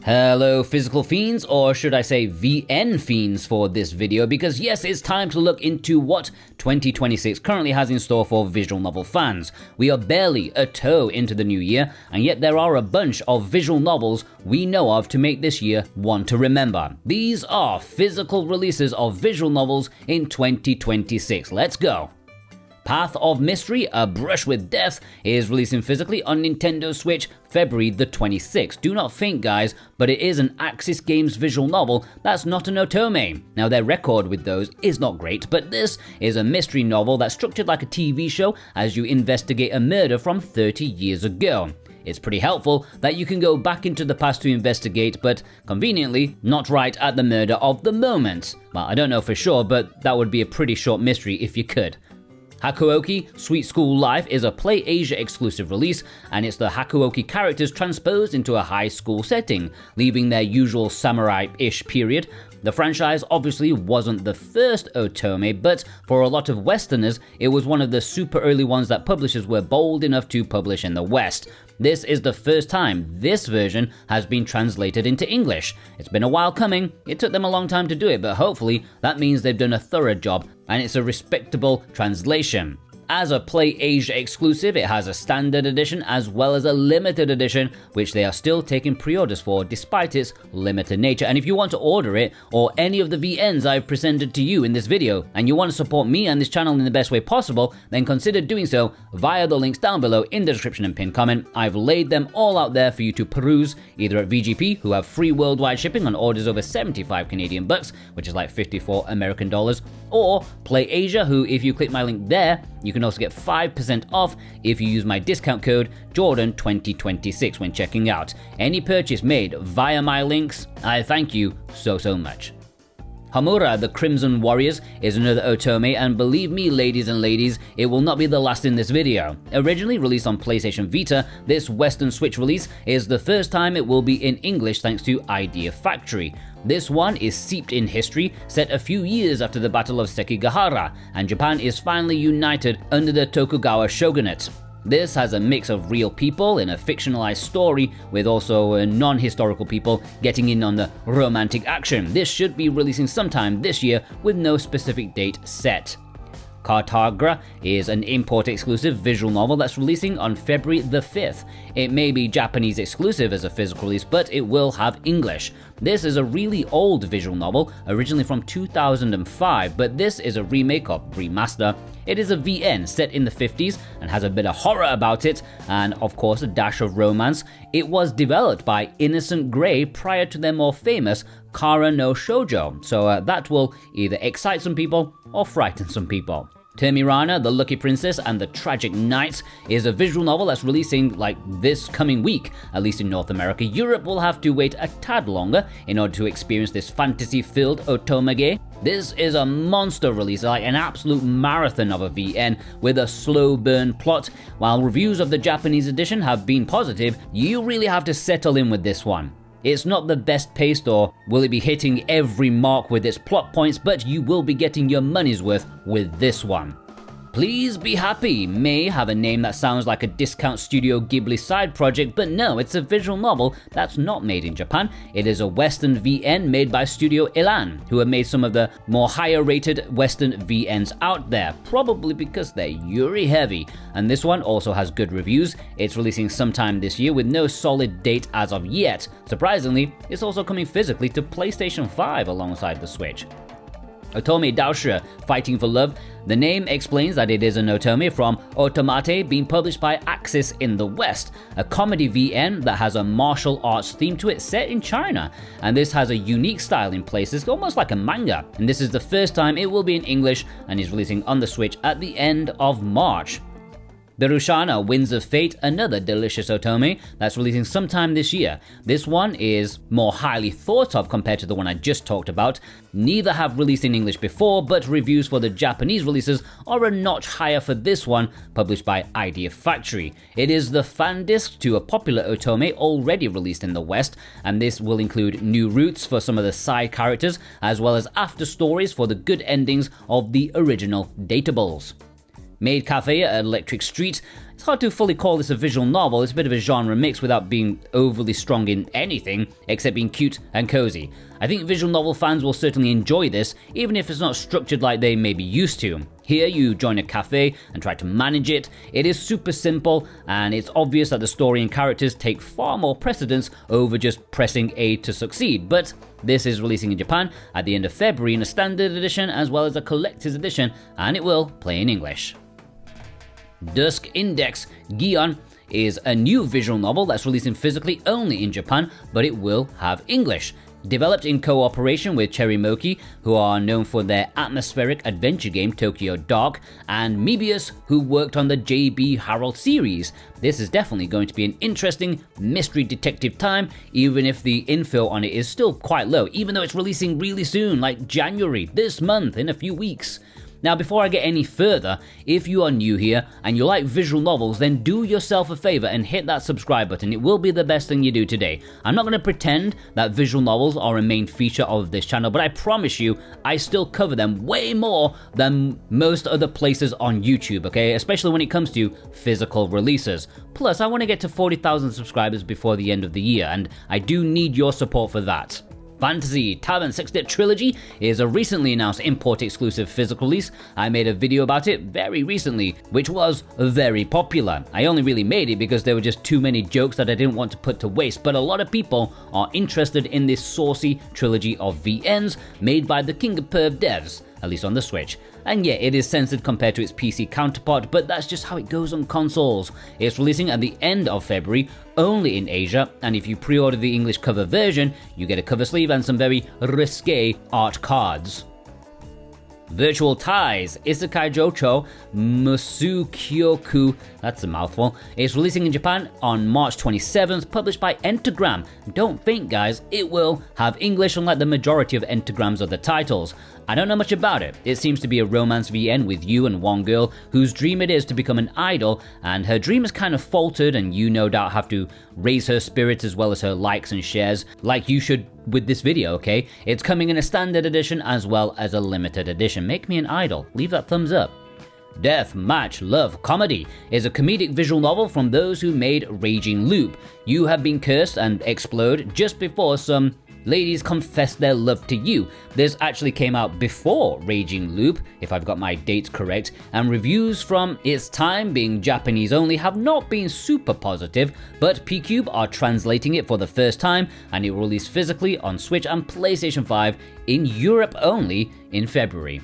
Hello physical fiends, or should I say VN fiends for this video, because yes, it's time to look into what 2026 currently has in store for visual novel fans. We are barely a toe into the new year, and yet there are a bunch of visual novels we know of to make this year one to remember. These are physical releases of visual novels in 2026. Let's go! Path of Mystery, A Brush with Death is releasing physically on Nintendo Switch February the 26th. Do not think, guys, but it is an Axis Games visual novel that's not an Otome. Now, their record with those is not great, but this is a mystery novel that's structured like a TV show as you investigate a murder from 30 years ago. It's pretty helpful that you can go back into the past to investigate, but conveniently, not right at the murder of the moment. Well, I don't know for sure, but that would be a pretty short mystery if you could. Hakuoki Sweet School Life is a Play Asia exclusive release, and it's the Hakuoki characters transposed into a high school setting, leaving their usual samurai-ish period. The franchise obviously wasn't the first Otome, but for a lot of Westerners, it was one of the super early ones that publishers were bold enough to publish in the West. This is the first time this version has been translated into English. It's been a while coming, it took them a long time to do it, but hopefully that means they've done a thorough job and it's a respectable translation. As a Play Asia exclusive, it has a standard edition as well as a limited edition, which they are still taking pre-orders for despite its limited nature. And if you want to order it, or any of the VNs I've presented to you in this video, and you want to support me and this channel in the best way possible, then consider doing so via the links down below in the description and pinned comment. I've laid them all out there for you to peruse, either at VGP, who have free worldwide shipping on orders over 75 Canadian bucks, which is like 54 American dollars, or Play Asia, who, if you click my link there, you can also get 5% off if you use my discount code Jordan2026 when checking out. Any purchase made via my links, I thank you so much. Homura, The Crimson Warriors is another Otome, and believe me, ladies and ladies, it will not be the last in this video. Originally released on PlayStation Vita, this Western Switch release is the first time it will be in English thanks to Idea Factory. This one is steeped in history, set a few years after the Battle of Sekigahara, and Japan is finally united under the Tokugawa shogunate. This has a mix of real people in a fictionalized story with also non-historical people getting in on the romantic action. This should be releasing sometime this year with no specific date set. CARTAGRA is an import-exclusive visual novel that's releasing on February the 5th. It may be Japanese exclusive as a physical release, but it will have English. This is a really old visual novel, originally from 2005, but this is a remake or remaster. It is a VN set in the 50s and has a bit of horror about it, and of course a dash of romance. It was developed by Innocent Grey prior to their more famous Kara no Shoujo, so that will either excite some people or frighten some people. Temirana, The Lucky Princess and the Tragic Knights is a visual novel that's releasing like this coming week, at least in North America. Europe will have to wait a tad longer in order to experience this fantasy-filled otomage. This is a monster release, like an absolute marathon of a VN with a slow burn plot. While reviews of the Japanese edition have been positive, you really have to settle in with this one. It's not the best paced, or will it be hitting every mark with its plot points, but you will be getting your money's worth with this one. Please Be Happy may have a name that sounds like a discount Studio Ghibli side project, but no, it's a visual novel that's not made in Japan. It is a Western VN made by Studio Elan, who have made some of the more higher rated Western VNs out there, probably because they're Yuri heavy, and this one also has good reviews. It's releasing sometime this year with no solid date as of yet. Surprisingly, it's also coming physically to PlayStation 5 alongside the Switch. Otome Daoshi, Fighting for Love. The name explains that it is an Otome from Otomate being published by Axis in the West, a comedy VN that has a martial arts theme to it set in China. And this has a unique style in places, almost like a manga. And this is the first time it will be in English and is releasing on the Switch at the end of March. Birushana, Winds of Fate, another delicious Otome that's releasing sometime this year. This one is more highly thought of compared to the one I just talked about. Neither have released in English before, but reviews for the Japanese releases are a notch higher for this one, published by Idea Factory. It is the fan disc to a popular Otome already released in the West, and this will include new routes for some of the side characters, as well as after stories for the good endings of the original Datables. Maid Cafe at Electric Street It's hard to fully call this a visual novel. It's a bit of a genre mix without being overly strong in anything except being cute and cozy. I think visual novel fans will certainly enjoy this, even if it's not structured like they may be used to. Here you join a cafe and try to manage it. It is super simple, and it's obvious that the story and characters take far more precedence over just pressing A to succeed, but this is releasing in Japan at the end of February in a standard edition as well as a collector's edition, and it will play in English. Dusk Index Gion is a new visual novel that's releasing physically only in Japan, but it will have English. Developed in cooperation with Cherimoki, who are known for their atmospheric adventure game Tokyo Dark, and Mebius, who worked on the J.B. Harold series. This is definitely going to be an interesting mystery detective time, even if the info on it is still quite low, even though it's releasing really soon, like January, this month, in a few weeks. Now, before I get any further, if you are new here and you like visual novels, then do yourself a favor and hit that subscribe button. It will be the best thing you do today. I'm not going to pretend that visual novels are a main feature of this channel, but I promise you, I still cover them way more than most other places on YouTube, okay? Especially when it comes to physical releases. Plus, I want to get to 40,000 subscribers before the end of the year, and I do need your support for that. Fantasy Tavern 6-Step Trilogy is a recently announced import-exclusive physical release. I made a video about it very recently, which was very popular. I only really made it because there were just too many jokes that I didn't want to put to waste, but a lot of people are interested in this saucy trilogy of VNs made by the King of Perv devs, at least on the Switch. And yeah, it is censored compared to its PC counterpart, but that's just how it goes on consoles. It's releasing at the end of February, only in Asia, and if you pre-order the English cover version, you get a cover sleeve and some very risque art cards. Virtual Ties, Isekaijoucho, Musoukyoku, that's a mouthful, is releasing in Japan on March 27th, published by Entagram. Don't think, guys, it will have English unlike the majority of Entagram's other titles. I don't know much about it. It seems to be a romance VN with you and one girl whose dream it is to become an idol, and her dream has kind of faltered, and you no doubt have to raise her spirits as well as her likes and shares, like you should with this video, okay? It's coming in a standard edition as well as a limited edition. Make me an idol. Leave that thumbs up. Death Match Love Comedy is a comedic visual novel from those who made Raging Loop. You have been cursed and explode just before some ladies confess their love to you. This actually came out before Raging Loop, if I've got my dates correct, and reviews from its time, being Japanese only, have not been super positive, but P-Cube are translating it for the first time, and it will release physically on Switch and PlayStation 5 in Europe only in February.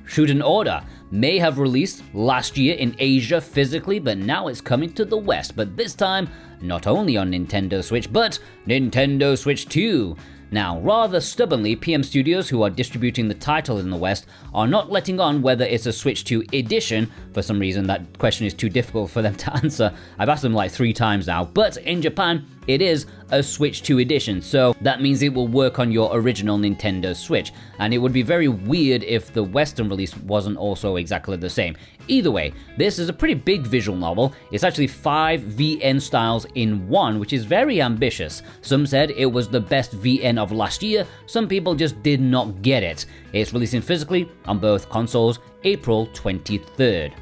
Shuten Order may have released last year in Asia physically, but now it's coming to the West, but this time not only on Nintendo Switch, but Nintendo Switch 2. Now, rather stubbornly, PM Studios, who are distributing the title in the West, are not letting on whether it's a Switch 2 edition. For some reason, that question is too difficult for them to answer. I've asked them like 3 times now, but in Japan, it is a Switch 2 edition, so that means it will work on your original Nintendo Switch, and it would be very weird if the Western release wasn't also exactly the same. Either way, this is a pretty big visual novel. It's actually 5 VN styles in one, which is very ambitious. Some said it was the best VN of last year, some people just did not get it. It's releasing physically on both consoles April 23rd.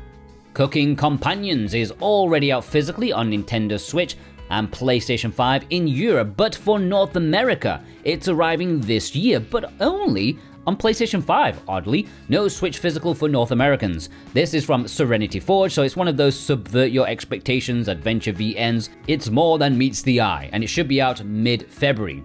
Cooking Companions is already out physically on Nintendo Switch and PlayStation 5 in Europe, but for North America, it's arriving this year, but only on PlayStation 5, oddly. No Switch physical for North Americans. This is from Serenity Forge, so it's one of those subvert your expectations adventure VNs. It's more than meets the eye, and it should be out mid-February.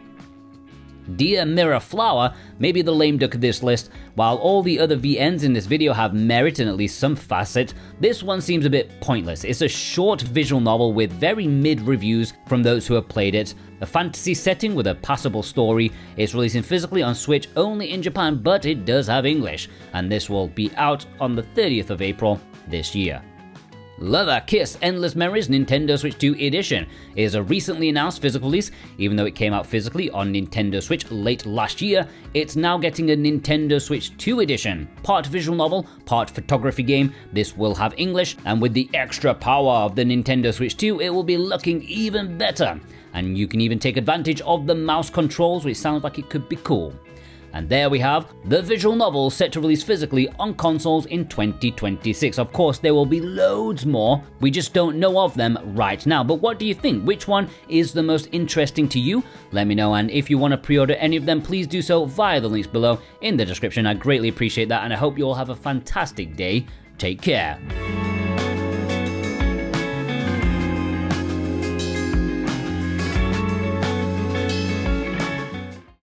Dear Mirror Flower may be the lame duck of this list. While all the other VNs in this video have merit in at least some facet, this one seems a bit pointless. It's a short visual novel with very mid reviews from those who have played it. A fantasy setting with a passable story. It's releasing physically on Switch only in Japan, but it does have English, and this will be out on the 30th of April this year. Lover Kiss Endless Memories Nintendo Switch 2 Edition is a recently announced physical release. Even though it came out physically on Nintendo Switch late last year, it's now getting a Nintendo Switch 2 Edition. Part visual novel, part photography game. This will have English, and with the extra power of the Nintendo Switch 2, it will be looking even better. And you can even take advantage of the mouse controls, which sounds like it could be cool. And there we have the visual novel set to release physically on consoles in 2026. Of course, there will be loads more. We just don't know of them right now. But what do you think? Which one is the most interesting to you? Let me know. And if you want to pre-order any of them, please do so via the links below in the description. I greatly appreciate that. And I hope you all have a fantastic day. Take care.